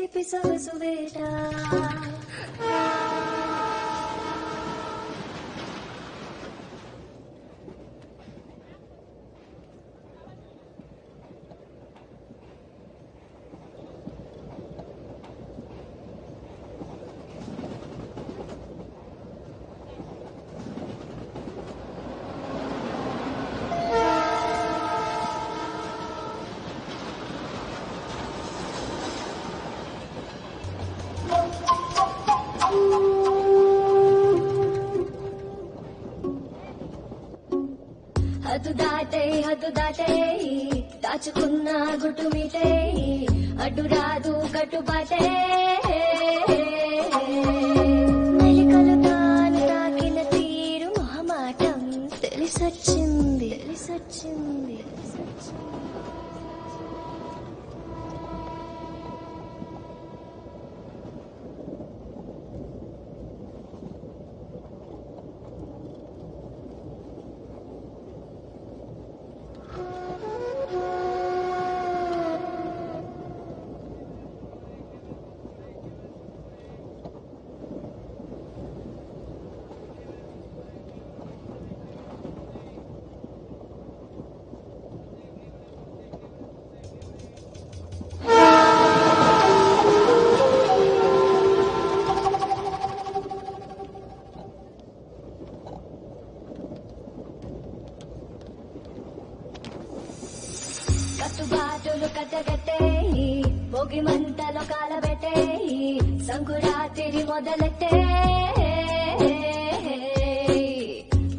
చిలిపి సొగసు వేట హద్దు దాటే దాచుకున్న గుట్టు మీటే అడ్డు రాదు కట్టుబాటే మెలికలు తాను తాకిన తీరు మొహమాటం తెలిసొచ్చింది కట్టుబాటులు కట్టగట్టే భోగి మంటలో కాలబెట్టే సంకురాత్రి మొదలెట్టే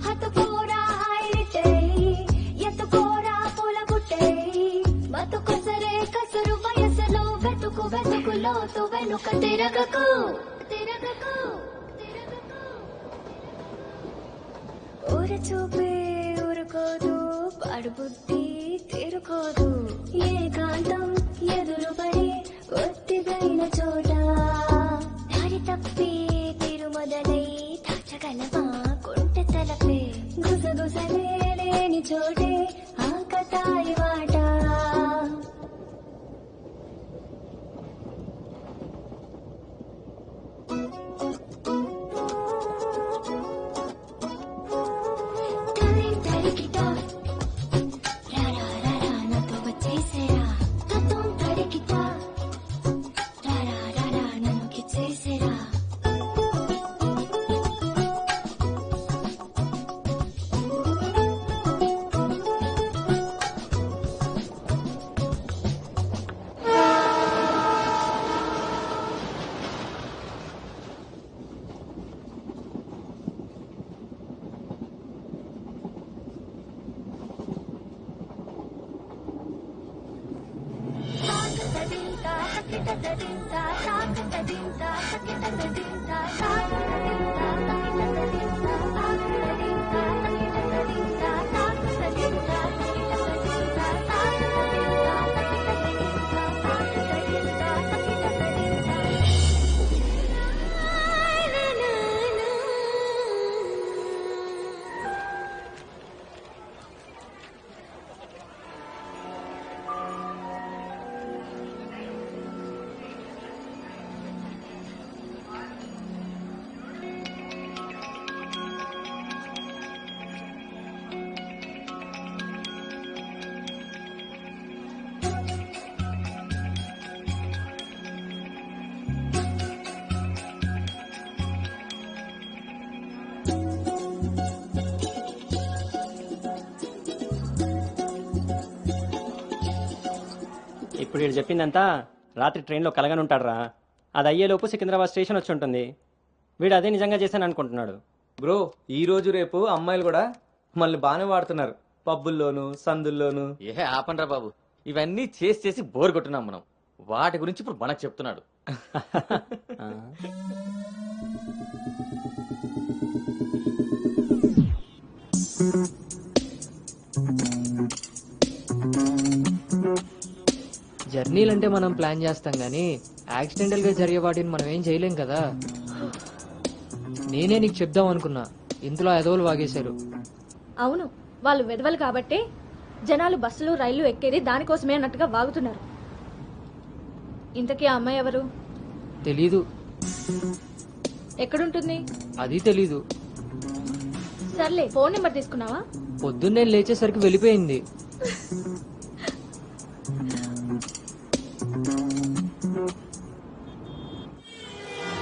హత్తుకోరా హాయితే ఎత్తుకోరా పూల బుట్టే బతుకొసరే కసురు వయసులో వెతుకు లోతు వెనుక తిరగకు ఊర చూపే ఊరుకోదు పాడు బుద్ధి తీరుకోదు ఏకాంతం ఎదురుపడి ఒత్తిదైన చోట దారి తప్పి తీరు మొదలై దాచగలవా కొంటె తలపే గుసగుసలే లేని చోటే ఆకతాయి మాట ఇప్పుడు వీడు చెప్పిందంతా రాత్రి ట్రైన్లో కలగని ఉంటాడురా. అది అయ్యేలోపు సికింద్రాబాద్ స్టేషన్ వచ్చి ఉంటుంది. వీడు అదే నిజంగా చేశాను అనుకుంటున్నాడు. బ్రో ఈ రోజు రేపు అమ్మాయిలు కూడా మళ్ళీ బాగానే వాడుతున్నారు, పబ్బుల్లోను సందుల్లోను. ఏ ఆపండ్రా బాబు, ఇవన్నీ చేసి చేసి బోర్ కొట్టున్నాం మనం. వాటి గురించి ఇప్పుడు మనకు చెప్తున్నాడు. జర్నీలంటే మనం ప్లాన్ చేస్తాం గానీ యాక్సిడెంటల్ గా జరిగే వాటిని మనం ఏం చేయలేం కదా. నేనే నీకు చెప్దాం అనుకున్నా, ఇంతలో ఎదవలు వాగేశారు. అవును, వాళ్ళు వెదవలు కాబట్టి జనాలు బస్సులు రైళ్లు ఎక్కేది దానికోసమే అన్నట్టుగా వాగుతున్నారు. ఇంతకీ ఆ అమ్మాయి ఎవరు? తెలీదు. ఎక్కడుంటుంది? అది తెలీదు. సర్లే, ఫోన్ నెంబర్ తీసుకున్నావా? పొద్దున్నే లేచేసరికి వెళ్ళిపోయింది.